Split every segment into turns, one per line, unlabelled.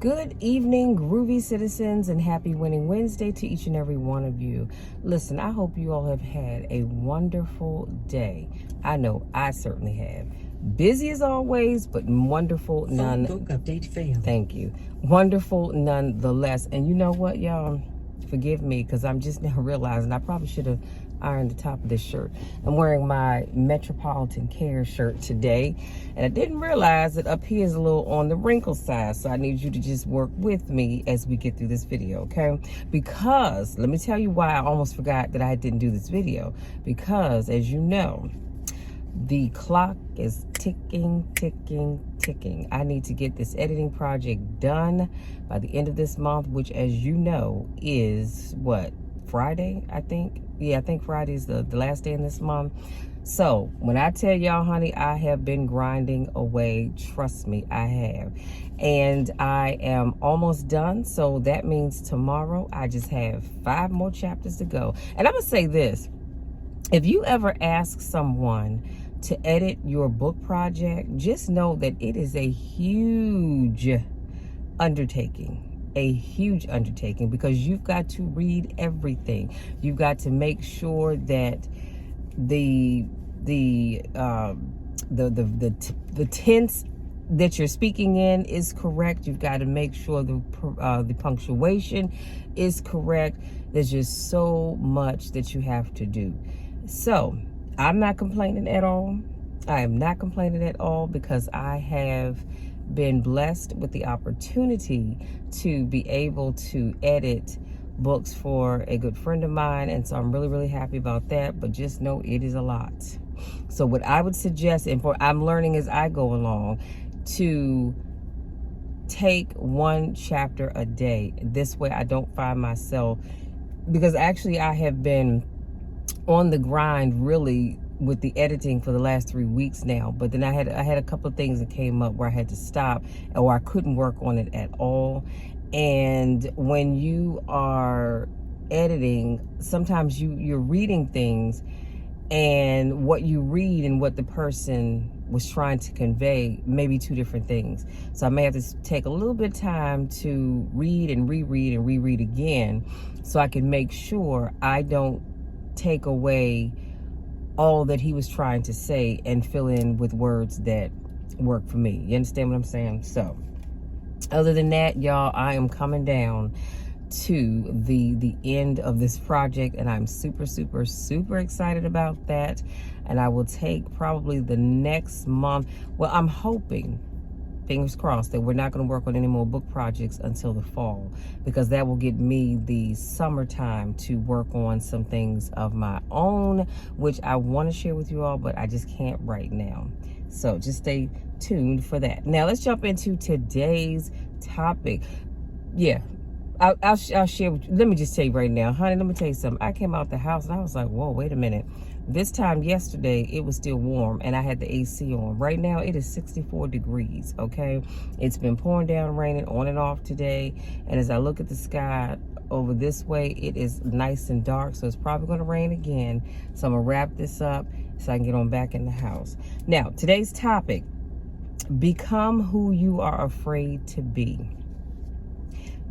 Good evening, groovy citizens, and happy Winning Wednesday to each and every one of you. Listen, I hope you all have had a wonderful day. I know I certainly have. Busy as always, but wonderful none.
Book update failed.
Thank you. Wonderful nonetheless. And you know what, y'all? Forgive me, because I'm just now realizing I probably should have ironed the top of this shirt. I'm wearing my Metropolitan Care shirt today, and I didn't realize that up here is a little on the wrinkle side, so I need you to just work with me as we get through this video, okay? Because, let me tell you why I almost forgot that I didn't do this video. Because, as you know, the clock is ticking. I need to get this editing project done by the end of this month, which, as you know, is what, Friday, I think? Yeah, I think Friday is the last day in this month. So when I tell y'all, honey, I have been grinding away. Trust me, I have. And I am almost done. So that means tomorrow I just have 5 more chapters to go. And I'm going to say this. If you ever ask someone to edit your book project, just know that it is a huge undertaking. A huge undertaking, because you've got to read everything. You've got to make sure that the tense that you're speaking in is correct. You've got to make sure the punctuation is correct. There's just so much that you have to do. So I'm not complaining at all. I am not complaining at all, because I have been blessed with the opportunity to be able to edit books for a good friend of mine, and so I'm really happy about that. But just know it is a lot. So what I would suggest, and I'm learning as I go along, to take 1 chapter a day. This way I don't find myself, because actually I have been on the grind really with the editing for the last 3 weeks now, but then I had a couple of things that came up where I had to stop, or I couldn't work on it at all. And when you are editing, sometimes you're reading things, and what you read and what the person was trying to convey may be 2 different things. So I may have to take a little bit of time to read and reread again, so I can make sure I don't take away all that he was trying to say and fill in with words that work for me. You understand what I'm saying? So other than that, y'all, I am coming down to the end of this project, and I'm super excited about that. And I will take probably the next month. Well, I'm hoping, fingers crossed, that we're not going to work on any more book projects until the fall, because that will get me the summertime to work on some things of my own, which I want to share with you all, but I just can't right now. So just stay tuned for that. Now let's jump into today's topic. Yeah, I'll share with you. Let me just tell you right now, honey, let me tell you something. I came out the house and I was like, whoa, wait a minute. This time yesterday, it was still warm and I had the AC on. Right now, it is 64 degrees, okay? It's been pouring down, raining on and off today. And as I look at the sky over this way, it is nice and dark, so it's probably going to rain again. So I'm going to wrap this up so I can get on back in the house. Now, today's topic, become who you are afraid to be.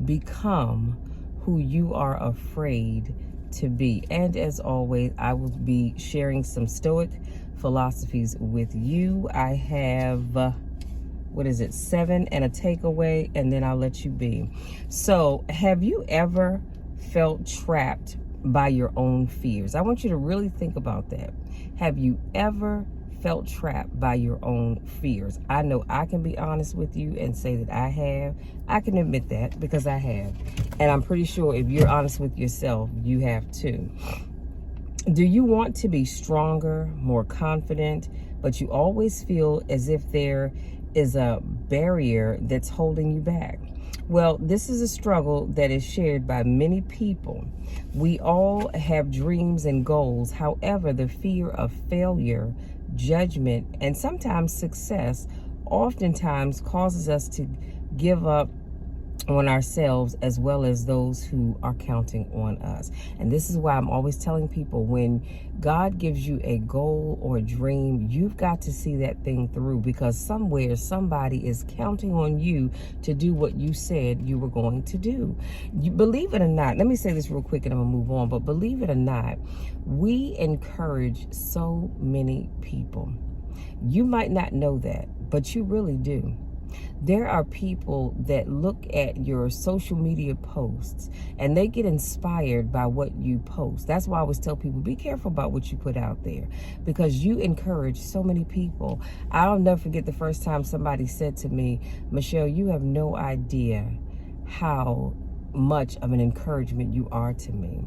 Become who you are afraid to be. And as always, I will be sharing some Stoic philosophies with you. I have 7 and a takeaway, and then I'll let you be. So have you ever felt trapped by your own fears? I want you to really think about that. Have you ever felt trapped by your own fears? I know I can be honest with you and say that I have. I can admit that, because I have. And I'm pretty sure if you're honest with yourself, you have too. Do you want to be stronger, more confident, but you always feel as if there is a barrier that's holding you back? Well, this is a struggle that is shared by many people. We all have dreams and goals. However, the fear of failure, judgment, and sometimes success oftentimes causes us to give up on ourselves as well as those who are counting on us. And this is why I'm always telling people, when God gives you a goal or a dream, you've got to see that thing through, because somewhere somebody is counting on you to do what you said you were going to do. You, believe it or not, let me say this real quick and I'm gonna move on, but believe it or not, we encourage so many people. You might not know that, but you really do. There are people that look at your social media posts and they get inspired by what you post. That's why I always tell people, be careful about what you put out there, because you encourage so many people. I'll never forget the first time somebody said to me, Michelle, you have no idea how much of an encouragement you are to me.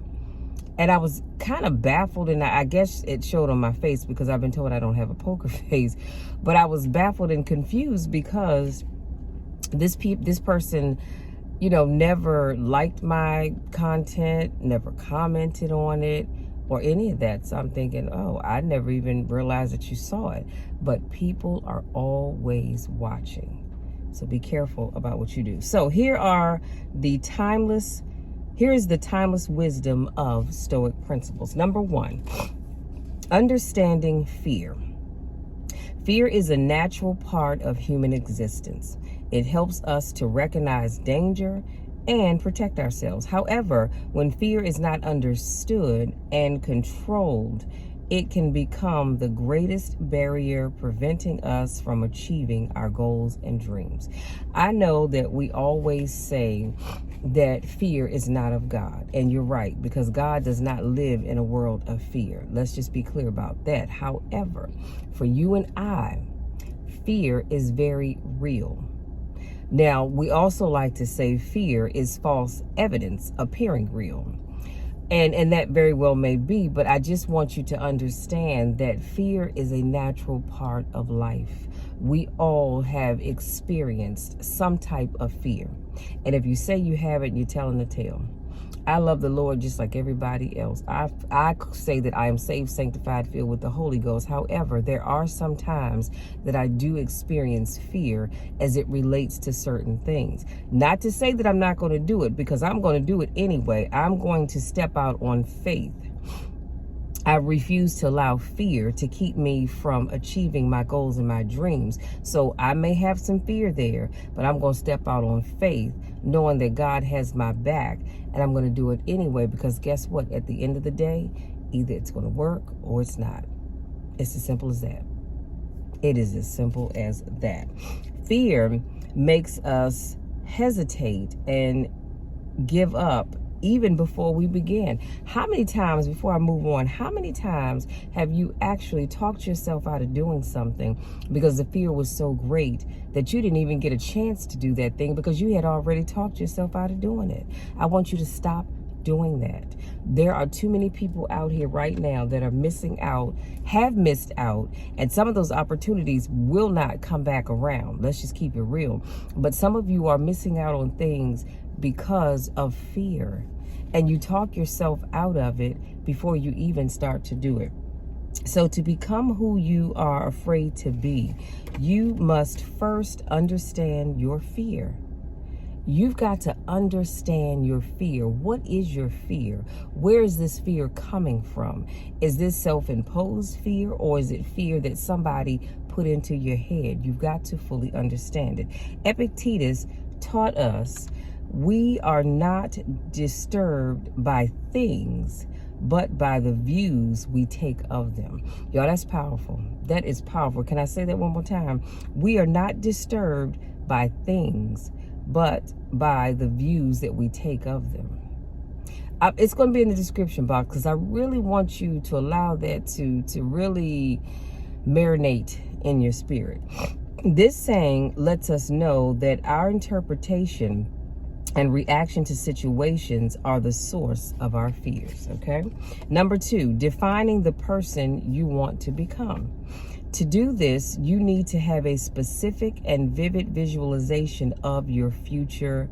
And I was kind of baffled, and I guess it showed on my face because I've been told I don't have a poker face. But I was baffled and confused because this person, you know, never liked my content, never commented on it or any of that. So I'm thinking, oh, I never even realized that you saw it. But people are always watching. So be careful about what you do. So here is the timeless wisdom of Stoic principles. Number 1, understanding fear. Fear is a natural part of human existence. It helps us to recognize danger and protect ourselves. However, when fear is not understood and controlled, it can become the greatest barrier preventing us from achieving our goals and dreams. I know that we always say that fear is not of God, and you're right, because God does not live in a world of fear. Let's just be clear about that. However, for you and I, fear is very real. Now, we also like to say fear is false evidence appearing real. And that very well may be, but I just want you to understand that fear is a natural part of life. We all have experienced some type of fear. And if you say you haven't, you're telling the tale. I love the Lord just like everybody else. I say that I am saved, sanctified, filled with the Holy Ghost. However, there are some times that I do experience fear as it relates to certain things. Not to say that I'm not going to do it, because I'm going to do it anyway. I'm going to step out on faith. I refuse to allow fear to keep me from achieving my goals and my dreams. So I may have some fear there, but I'm going to step out on faith, knowing that God has my back, and I'm going to do it anyway, because guess what? At the end of the day, either it's going to work or it's not. It's as simple as that. It is as simple as that. Fear makes us hesitate and give up even before we begin. How many times, before I move on, how many times have you actually talked yourself out of doing something because the fear was so great that you didn't even get a chance to do that thing because you had already talked yourself out of doing it? I want you to stop doing that. There are too many people out here right now that are missing out, have missed out, and some of those opportunities will not come back around. Let's just keep it real. But some of you are missing out on things because of fear, and you talk yourself out of it before you even start to do it. So to become who you are afraid to be, you must first understand your fear. You've got to understand your fear. What is your fear? Where is this fear coming from? Is this self-imposed fear, or is it fear that somebody put into your head? You've got to fully understand it. Epictetus taught us we are not disturbed by things, but by the views we take of them. Y'all, that's powerful. That is powerful. Can I say that one more time? We are not disturbed by things, but by the views that we take of them. It's going to be in the description box, because I really want you to allow that to really marinate in your spirit. This saying lets us know that our interpretation and reaction to situations are the source of our fears, okay? Number 2, defining the person you want to become. To do this, you need to have a specific and vivid visualization of your future.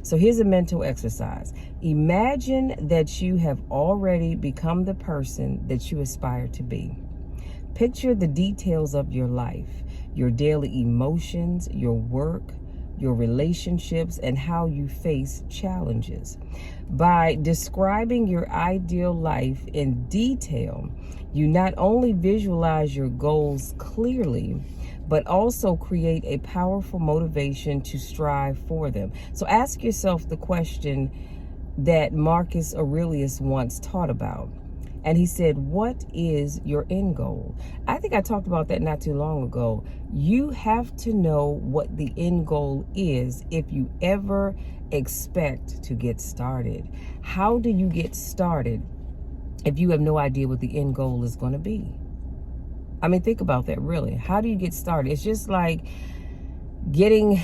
So here's a mental exercise. Imagine that you have already become the person that you aspire to be. Picture the details of your life. your daily emotions, your work, your relationships, and how you face challenges. By describing your ideal life in detail, you not only visualize your goals clearly, but also create a powerful motivation to strive for them. So ask yourself the question that Marcus Aurelius once taught about. And he said, what is your end goal? I think I talked about that not too long ago. You have to know what the end goal is if you ever expect to get started. How do you get started if you have no idea what the end goal is going to be? I mean, think about that, really. How do you get started? It's just like getting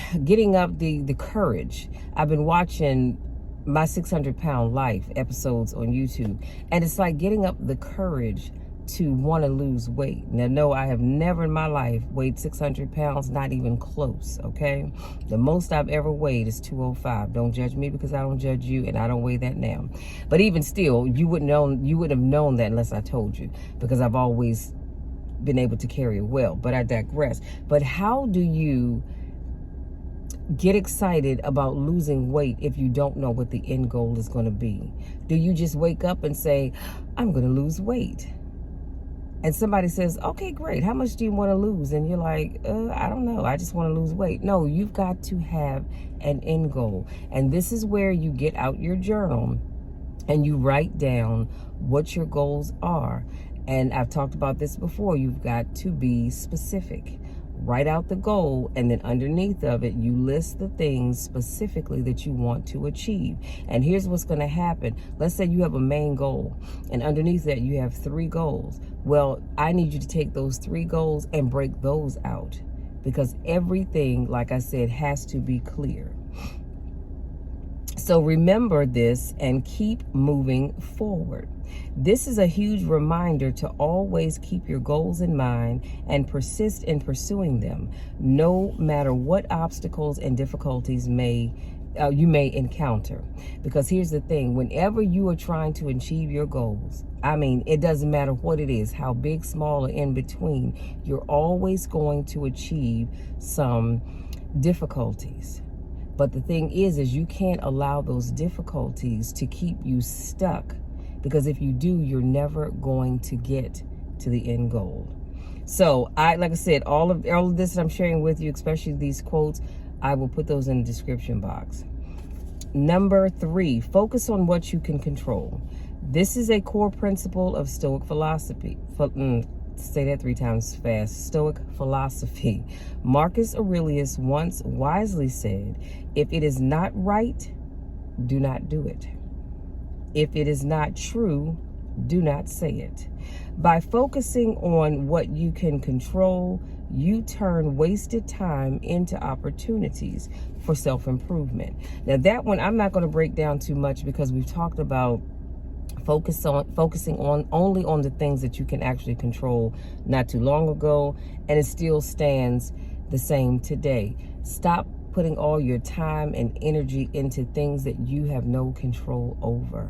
up the courage. I've been watching my 600-pound life episodes on YouTube, and it's like getting up the courage to want to lose weight. Now, no, I have never in my life weighed 600 pounds, not even close, okay? The most I've ever weighed is 205. Don't judge me because I don't judge you, and I don't weigh that now. But even still, you wouldn't have known that unless I told you, because I've always been able to carry it well. But I digress. But how do you get excited about losing weight if you don't know what the end goal is going to be? Do you just wake up and say, I'm going to lose weight? And somebody says, okay, great. How much do you want to lose? And you're like, I don't know. I just want to lose weight. No, you've got to have an end goal. And this is where you get out your journal and you write down what your goals are. And I've talked about this before. You've got to be specific. Write out the goal, and then underneath of it, you list the things specifically that you want to achieve. And here's what's going to happen. Let's say you have a main goal, and underneath that, you have 3 goals. Well, I need you to take those 3 goals and break those out, because everything, like I said, has to be clear. So remember this and keep moving forward. This is a huge reminder to always keep your goals in mind and persist in pursuing them, no matter what obstacles and difficulties you may encounter. Because here's the thing, whenever you are trying to achieve your goals, I mean, it doesn't matter what it is, how big, small, or in between, you're always going to achieve some difficulties. But the thing is you can't allow those difficulties to keep you stuck, because if you do, you're never going to get to the end goal. So like I said, all of this that I'm sharing with you, especially these quotes, I will put those in the description box. Number 3, focus on what you can control. This is a core principle of Stoic philosophy. Say that 3 times fast. Stoic philosophy. Marcus Aurelius once wisely said, if it is not right, do not do it. If it is not true, do not say it. By focusing on what you can control, you turn wasted time into opportunities for self-improvement. Now that one I'm not going to break down too much, because we've talked about focusing on only on the things that you can actually control not too long ago, and it still stands the same today. Stop putting all your time and energy into things that you have no control over.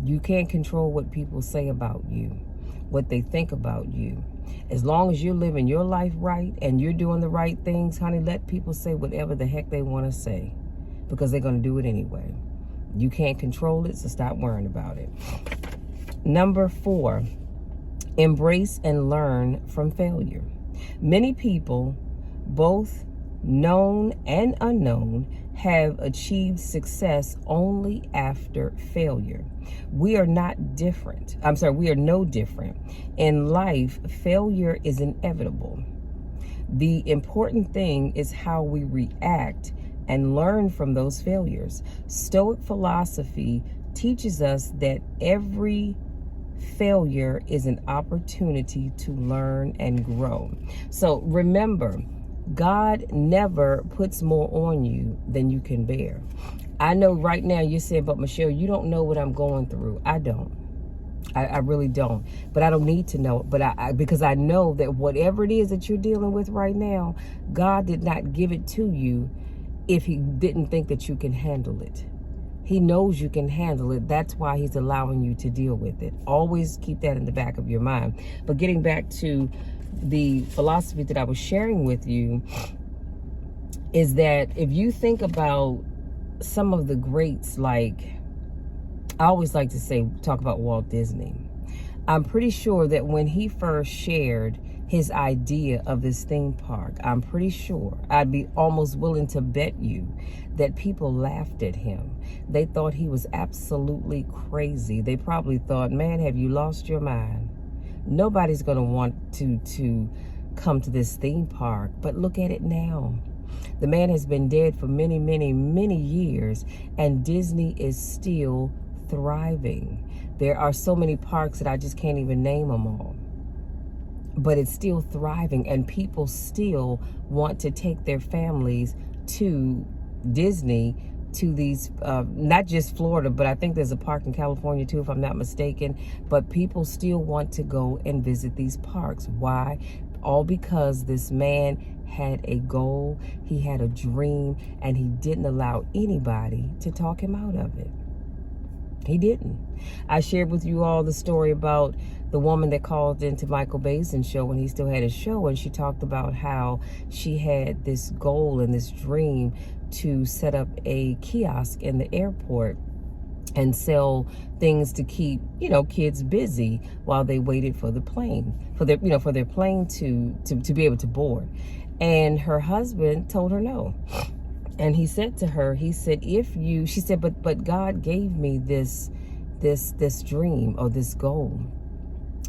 You can't control what people say about you, what they think about you. As long as you're living your life right and you're doing the right things, honey, let people say whatever the heck they want to say, because they're going to do it anyway. You can't control it, so stop worrying about it. Number 4, embrace and learn from failure. Many people, both known and unknown, have achieved success only after failure. We are no different. In life, failure is inevitable. The important thing is how we react and learn from those failures. Stoic philosophy teaches us that every failure is an opportunity to learn and grow. So remember, God never puts more on you than you can bear. I know right now you're saying, but Michelle, you don't know what I'm going through. I don't. I really don't. But I don't need to know. But because I know that whatever it is that you're dealing with right now, God did not give it to you if he didn't think that you can handle it. He knows you can handle it. That's why he's allowing you to deal with it. Always keep that in the back of your mind. But getting back to the philosophy that I was sharing with you is that if you think about some of the greats, like I always like to talk about Walt Disney. I'm pretty sure that when he first shared his idea of this theme park, I'm pretty sure, I'd be almost willing to bet you that people laughed at him. They thought he was absolutely crazy. They probably thought, man, have you lost your mind? Nobody's going to want to come to this theme park. But look at it now. The man has been dead for many, many, many years, and Disney is still thriving. There are so many parks that I just can't even name them all. But it's still thriving, and people still want to take their families to Disney, to these, not just Florida, but I think there's a park in California too, if I'm not mistaken. But people still want to go and visit these parks. Why? All because this man had a goal, he had a dream, and he didn't allow anybody to talk him out of it. He didn't. I shared with you all the story about the woman that called into Michael Basin's show when he still had his show, and she talked about how she had this goal and this dream to set up a kiosk in the airport and sell things to keep, kids busy while they waited for the plane, for their plane to be able to board. And her husband told her no. And he said to her, she said, but God gave me this dream or this goal.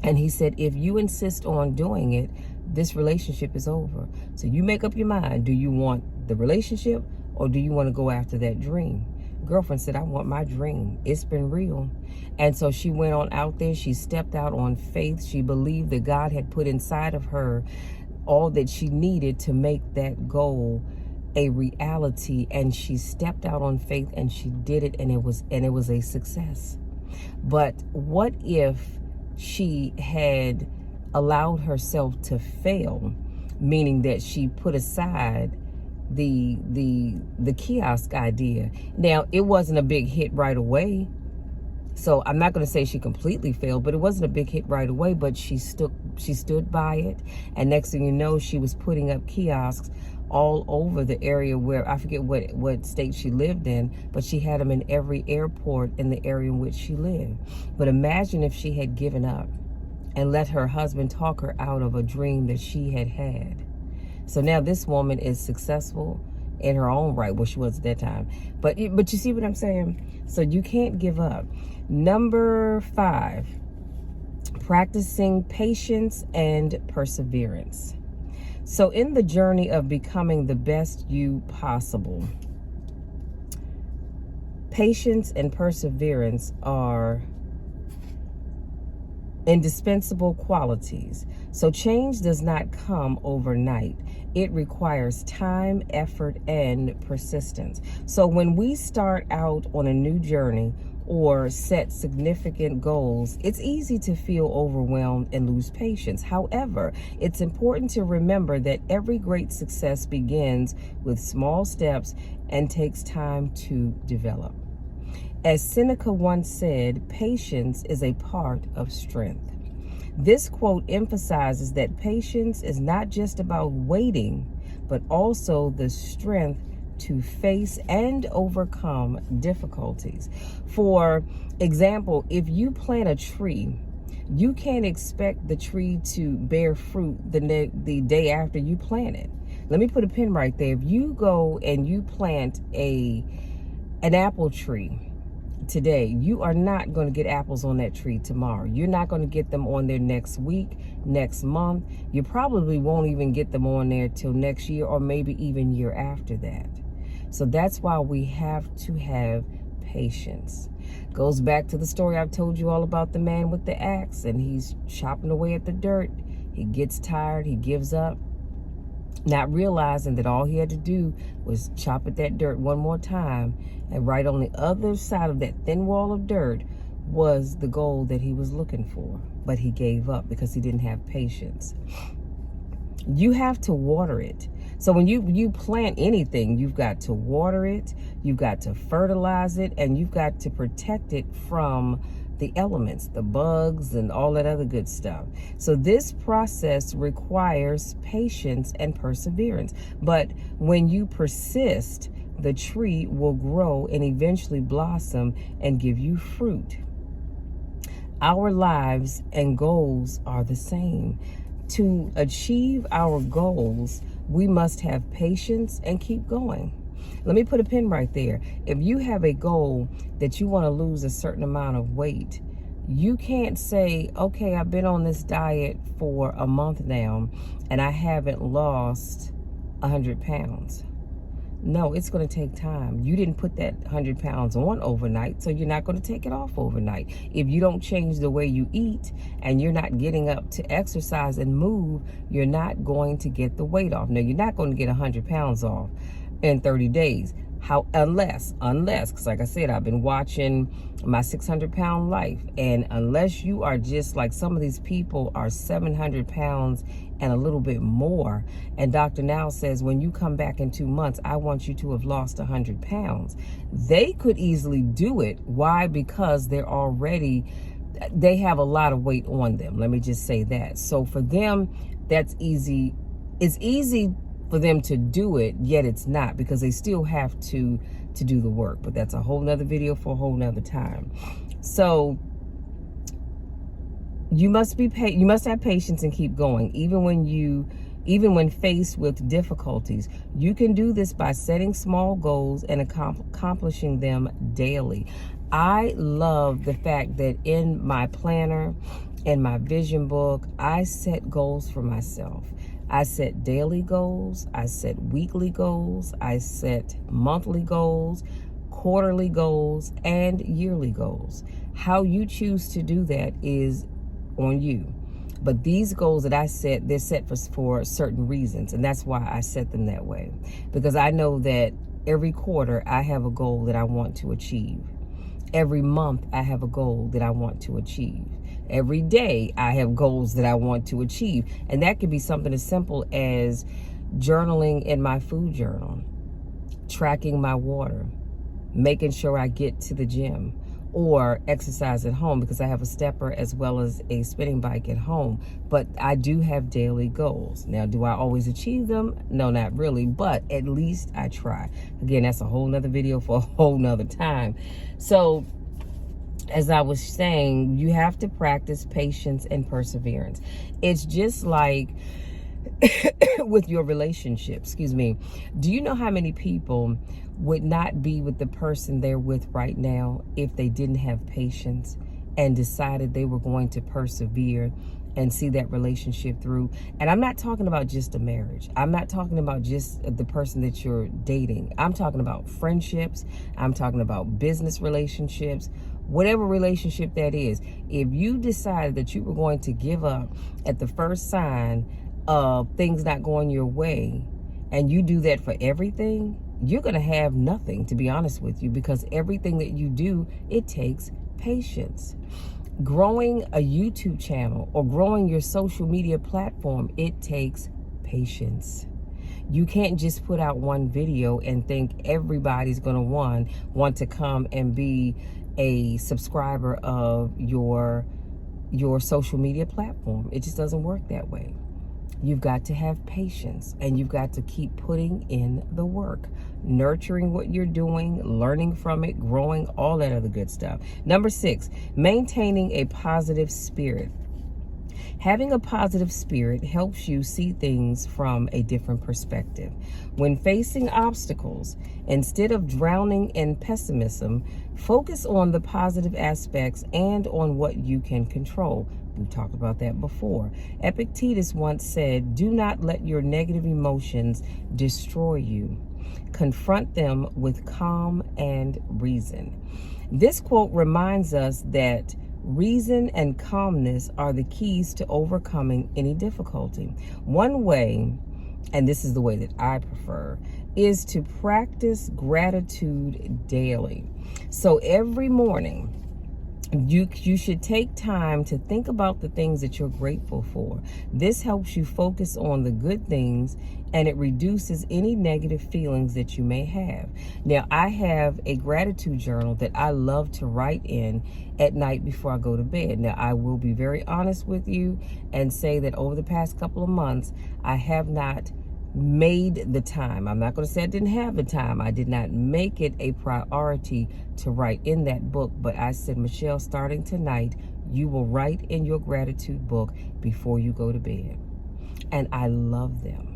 And he said, if you insist on doing it, this relationship is over. So you make up your mind. Do you want the relationship or do you want to go after that dream? Girlfriend said, I want my dream. It's been real. And so she went on out there. She stepped out on faith. She believed that God had put inside of her all that she needed to make that goal a reality, and she stepped out on faith and she did it, and it was a success. But what if she had allowed herself to fail, meaning that she put aside the kiosk idea? Now, it wasn't a big hit right away, so I'm not going to say she completely failed, but it wasn't a big hit right away. But she stood by it, and next thing you know, she was putting up kiosks all over the area where, I forget what state she lived in, but she had them in every airport in the area in which she lived. But imagine if she had given up and let her husband talk her out of a dream that she had had. So now this woman is successful in her own right. Well, she was at that time. But you see what I'm saying? So you can't give up. Number 5, practicing patience and perseverance. So in the journey of becoming the best you possible, patience and perseverance are indispensable qualities. So change does not come overnight. It requires time, effort, and persistence. So when we start out on a new journey or set significant goals, it's easy to feel overwhelmed and lose patience. However, it's important to remember that every great success begins with small steps and takes time to develop. As Seneca once said, patience is a part of strength. This quote emphasizes that patience is not just about waiting, but also the strength to face and overcome difficulties. For example, if you plant a tree, you can't expect the tree to bear fruit the day after you plant it. Let me put a pin right there. If you go and you plant an apple tree today, you are not going to get apples on that tree tomorrow. You're not going to get them on there next week, next month. You probably won't even get them on there till next year or maybe even year after that. So that's why we have to have patience. Goes back to the story I've told you all about the man with the axe, and he's chopping away at the dirt. He gets tired, he gives up, not realizing that all he had to do was chop at that dirt one more time, and right on the other side of that thin wall of dirt was the goal that he was looking for. But he gave up because he didn't have patience. You have to water it. So when you plant anything, you've got to water it, you've got to fertilize it, and you've got to protect it from the elements, the bugs, and all that other good stuff. So this process requires patience and perseverance. But when you persist, the tree will grow and eventually blossom and give you fruit. Our lives and goals are the same. To achieve our goals, we must have patience and keep going. Let me put a pin right there. If you have a goal that you want to lose a certain amount of weight, you can't say, okay, I've been on this diet for a month now and I haven't lost 100 pounds. No, it's going to take time. You didn't put that 100 pounds on overnight, so you're not going to take it off overnight. If you don't change the way you eat and you're not getting up to exercise and move, you're not going to get the weight off. Now, you're not going to get 100 pounds off in 30 days. Unless, because like I said, I've been watching my 600-pound life, and unless you are just like some of these people are 700 pounds and a little bit more, and Dr. Now says when you come back in 2 months, I want you to have lost 100 pounds. They could easily do it. Why? Because they have a lot of weight on them. Let me just say that. So for them, that's easy. It's easy for them to do it, yet it's not, because they still have to do the work. But that's a whole nother video for a whole nother time. So you must have patience and keep going, even when faced with difficulties. You can do this by setting small goals and accomplishing them daily. I love the fact that in my planner, in my vision book, I set goals for myself. I set daily goals, I set weekly goals, I set monthly goals, quarterly goals, and yearly goals. How you choose to do that is on you. But these goals that I set, they're set for certain reasons, and that's why I set them that way. Because I know that every quarter I have a goal that I want to achieve. Every month I have a goal that I want to achieve. Every day I have goals that I want to achieve. And that could be something as simple as journaling in my food journal, tracking my water, making sure I get to the gym, or exercise at home, because I have a stepper as well as a spinning bike at home. But I do have daily goals. Now, do I always achieve them? No, not really, but at least I try. Again, that's a whole nother video for a whole nother time. So as I was saying, you have to practice patience and perseverance. It's just like with your relationship, do you know how many people would not be with the person they're with right now if they didn't have patience and decided they were going to persevere and see that relationship through? And I'm not talking about just a marriage. I'm not talking about just the person that you're dating. I'm talking about friendships. I'm talking about business relationships, whatever relationship that is. If you decided that you were going to give up at the first sign of things not going your way, and you do that for everything, you're going to have nothing, to be honest with you, because everything that you do, it takes patience. Growing a YouTube channel or growing your social media platform, it takes patience. You can't just put out one video and think everybody's going to want to come and be a subscriber of your social media platform. It just doesn't work that way. You've got to have patience, and you've got to keep putting in the work, nurturing what you're doing, learning from it, growing, all that other good stuff. Number 6, maintaining a positive spirit. Having a positive spirit helps you see things from a different perspective. When facing obstacles, instead of drowning in pessimism, focus on the positive aspects and on what you can control. We've talked about that before. Epictetus once said, "Do not let your negative emotions destroy you. Confront them with calm and reason." This quote reminds us that reason and calmness are the keys to overcoming any difficulty. One way, and this is the way that I prefer, is to practice gratitude daily. So every morning, You should take time to think about the things that you're grateful for. This helps you focus on the good things, and it reduces any negative feelings that you may have. Now, I have a gratitude journal that I love to write in at night before I go to bed. Now, I will be very honest with you and say that over the past couple of months, I have not made the time. I'm not going to say I didn't have the time. I did not make it a priority to write in that book. But I said, Michelle, starting tonight, you will write in your gratitude book before you go to bed. And I love them.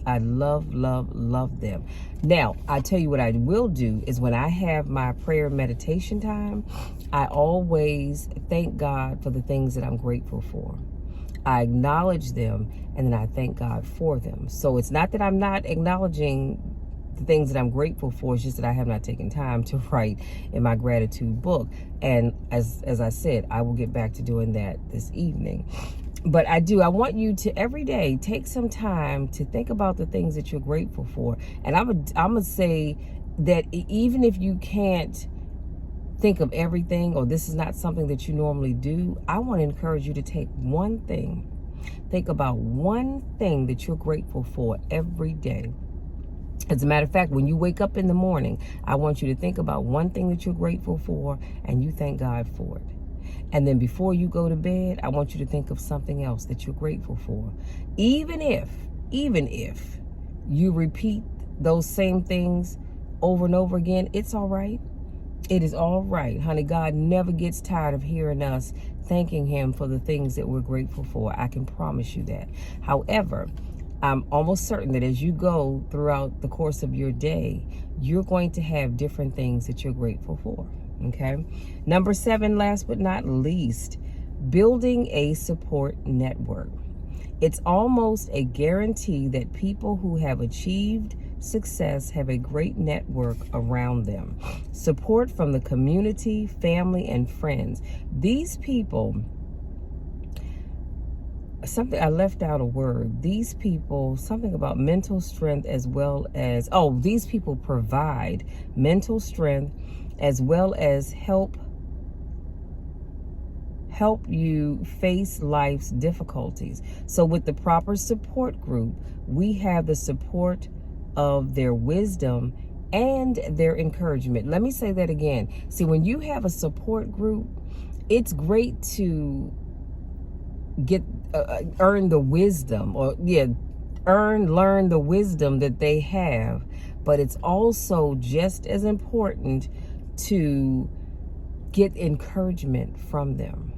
I love, love, love them. Now, I tell you what I will do is when I have my prayer meditation time, I always thank God for the things that I'm grateful for. I acknowledge them, and then I thank God for them. So it's not that I'm not acknowledging the things that I'm grateful for. It's just that I have not taken time to write in my gratitude book. And as I said, I will get back to doing that this evening. But I want you to every day take some time to think about the things that you're grateful for. And I'm gonna say that even if you can't think of everything, or this is not something that you normally do, I want to encourage you to take one thing. Think about one thing that you're grateful for every day. As a matter of fact, when you wake up in the morning, I want you to think about one thing that you're grateful for, and you thank God for it. And then before you go to bed, I want you to think of something else that you're grateful for. Even if you repeat those same things over and over again, it's all right. It is all right, honey. God never gets tired of hearing us thanking him for the things that we're grateful for. I can promise you that. However, I'm almost certain that as you go throughout the course of your day, you're going to have different things that you're grateful for. Okay. Number 7, last but not least, building a support network. It's almost a guarantee that people who have achieved success have a great network around them. Support from the community, family, and friends. These people, something I left out a word. These people, something about mental strength as well as, these people provide mental strength as well as help you face life's difficulties. So with the proper support group, we have the support of their wisdom and their encouragement. Let me say that again. See, when you have a support group, it's great to get learn the wisdom that they have, but it's also just as important to get encouragement from them.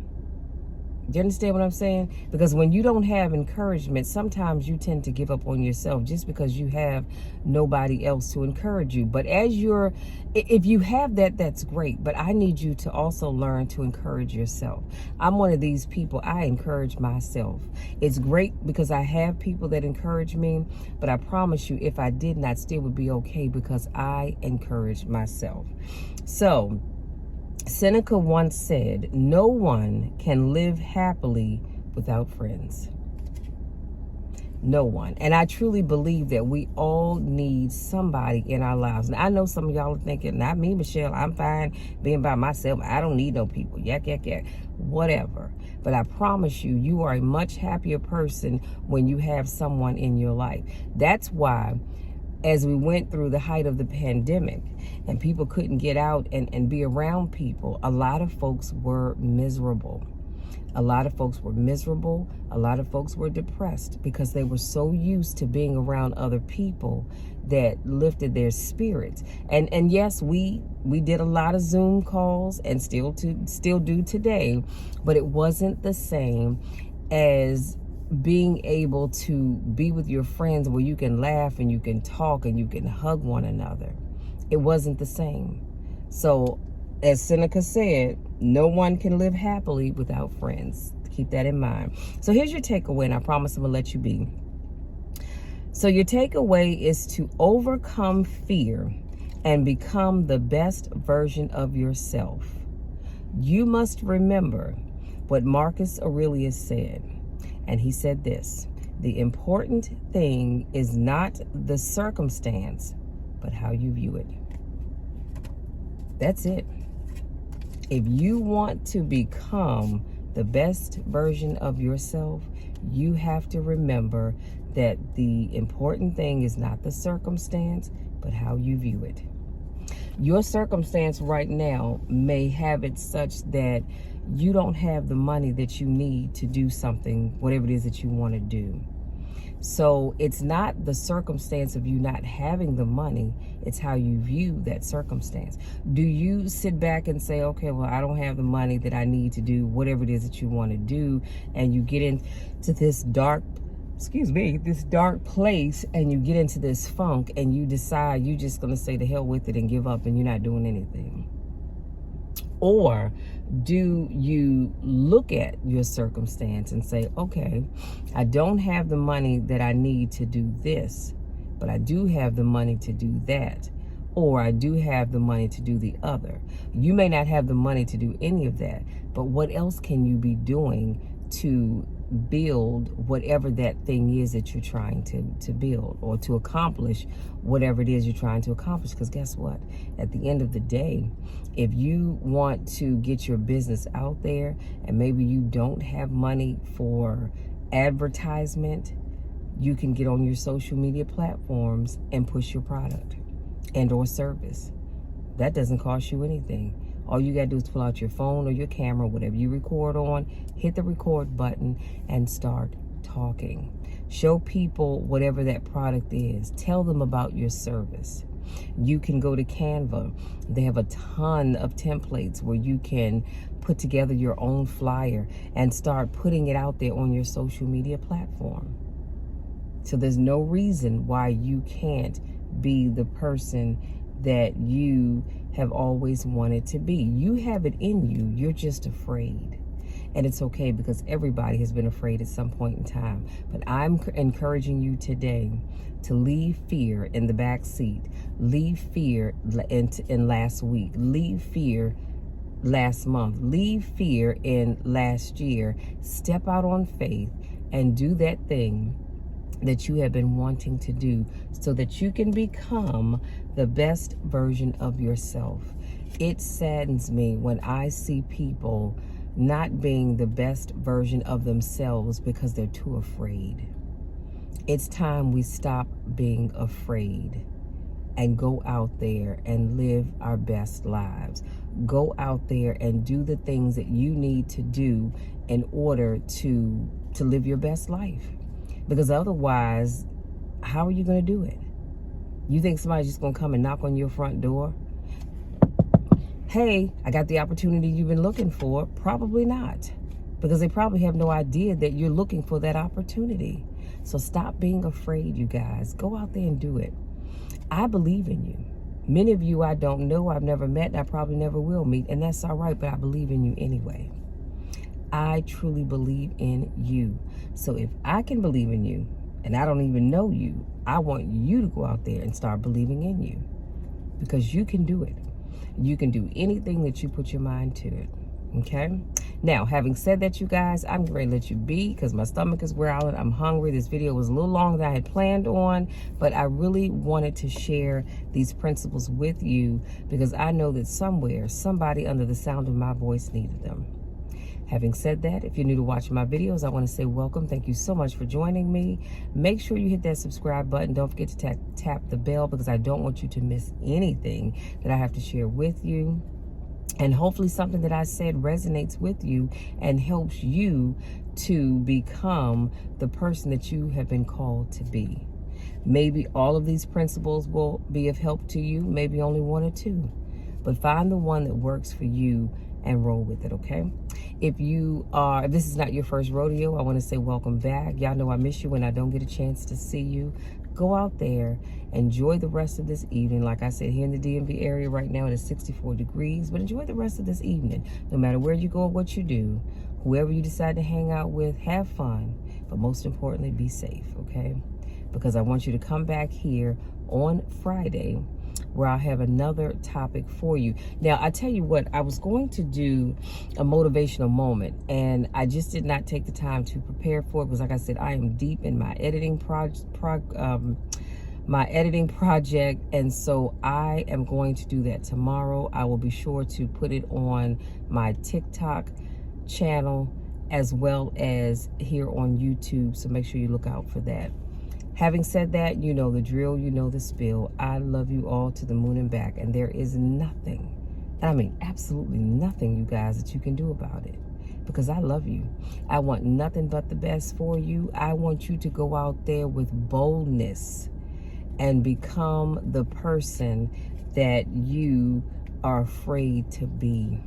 Do you understand what I'm saying? Because when you don't have encouragement, sometimes you tend to give up on yourself just because you have nobody else to encourage you. But if you have that, that's great. But I need you to also learn to encourage yourself. I'm one of these people. I encourage myself. It's great because I have people that encourage me. But I promise you, if I didn't, I still would be okay because I encourage myself. So Seneca once said, no one can live happily without friends. No one. And I truly believe that we all need somebody in our lives. And I know some of y'all are thinking, not me, Michelle, I'm fine being by myself. I don't need no people. Yak, whatever. But I promise you, you are a much happier person when you have someone in your life. That's why, as we went through the height of the pandemic and people couldn't get out and be around people, a lot of folks were miserable. A lot of folks were miserable. A lot of folks were depressed because they were so used to being around other people that lifted their spirits. And yes, we did a lot of Zoom calls and still do today, but it wasn't the same as being able to be with your friends where you can laugh and you can talk and you can hug one another. It wasn't the same. So as Seneca said, no one can live happily without friends. Keep that in mind. So here's your takeaway, and I promise I'm gonna let you be. So your takeaway is to overcome fear and become the best version of yourself. You must remember what Marcus Aurelius said. And he said this: the important thing is not the circumstance, but how you view it. That's it. If you want to become the best version of yourself, you have to remember that the important thing is not the circumstance, but how you view it. Your circumstance right now may have it such that you don't have the money that you need to do something, whatever it is that you want to do. So it's not the circumstance of you not having the money, it's how you view that circumstance. Do you sit back and say, okay, well, I don't have the money that I need to do whatever it is that you want to do, and you get into this dark place, and you get into this funk, and you decide you're just going to say to hell with it and give up, and you're not doing anything? Or do you look at your circumstance and say, okay, I don't have the money that I need to do this, but I do have the money to do that, or I do have the money to do the other. You may not have the money to do any of that, but what else can you be doing to build whatever that thing is that you're trying to build, or to accomplish whatever it is you're trying to accomplish? Because guess what? At the end of the day, if you want to get your business out there and maybe you don't have money for advertisement, you can get on your social media platforms and push your product and or service. That doesn't cost you anything. All you got to do is pull out your phone or your camera, whatever you record on, hit the record button and start talking. Show people whatever that product is. Tell them about your service. You can go to Canva. They have a ton of templates where you can put together your own flyer and start putting it out there on your social media platform. So there's no reason why you can't be the person that you have always wanted to be. You have it in you. You're just afraid. And it's okay, because everybody has been afraid at some point in time. But I'm encouraging you today to leave fear in the back seat. Leave fear in last week. Leave fear last month. Leave fear in last year. Step out on faith and do that thing that you have been wanting to do, so that you can become the best version of yourself. It saddens me when I see people not being the best version of themselves because they're too afraid. It's time we stop being afraid and go out there and live our best lives. Go out there and do the things that you need to do in order to live your best life. Because otherwise, how are you going to do it? You think somebody's just going to come and knock on your front door? Hey, I got the opportunity you've been looking for. Probably not. Because they probably have no idea that you're looking for that opportunity. So stop being afraid, you guys. Go out there and do it. I believe in you. Many of you I don't know, I've never met, and I probably never will meet. And that's all right, but I believe in you anyway. I truly believe in you. So if I can believe in you and I don't even know you, I want you to go out there and start believing in you, because you can do it. You can do anything that you put your mind to it. Okay? Now, having said that, you guys, I'm ready to let you be because my stomach is growling. I'm hungry. This video was a little longer than I had planned on, but I really wanted to share these principles with you because I know that somewhere, somebody under the sound of my voice needed them. Having said that, if you're new to watching my videos, I want to say welcome. Thank you so much for joining me. Make sure you hit that subscribe button. Don't forget to tap the bell, because I don't want you to miss anything that I have to share with you. And hopefully something that I said resonates with you and helps you to become the person that you have been called to be. Maybe all of these principles will be of help to you, maybe only one or two. But find the one that works for you and roll with it, okay? If this is not your first rodeo, I want to say welcome back. Y'all know I miss you when I don't get a chance to see you. Go out there, enjoy the rest of this evening. Like I said, here in the DMV area right now, it is 64 degrees, but enjoy the rest of this evening. No matter where you go or what you do, whoever you decide to hang out with, have fun, but most importantly, be safe, okay? Because I want you to come back here on Friday, where I'll have another topic for you. Now, I tell you what, I was going to do a motivational moment, and I just did not take the my editing project, and so I am going to do that tomorrow. I will be sure to put it on my TikTok channel as well as here on YouTube, so make sure you look out for that. Having said that, you know the drill, you know the spill. I love you all to the moon and back, and there is nothing, I mean absolutely nothing, you guys, that you can do about it, because I love you. I want nothing but the best for you. I want you to go out there with boldness and become the person that you are afraid to be.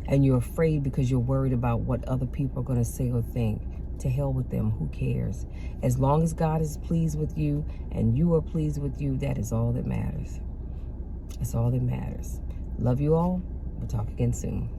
And you're afraid because you're worried about what other people are going to say or think. To hell with them, who cares? As long as God is pleased with you and you are pleased with you, that is all that matters. That's all that matters. Love you all. We'll talk again soon.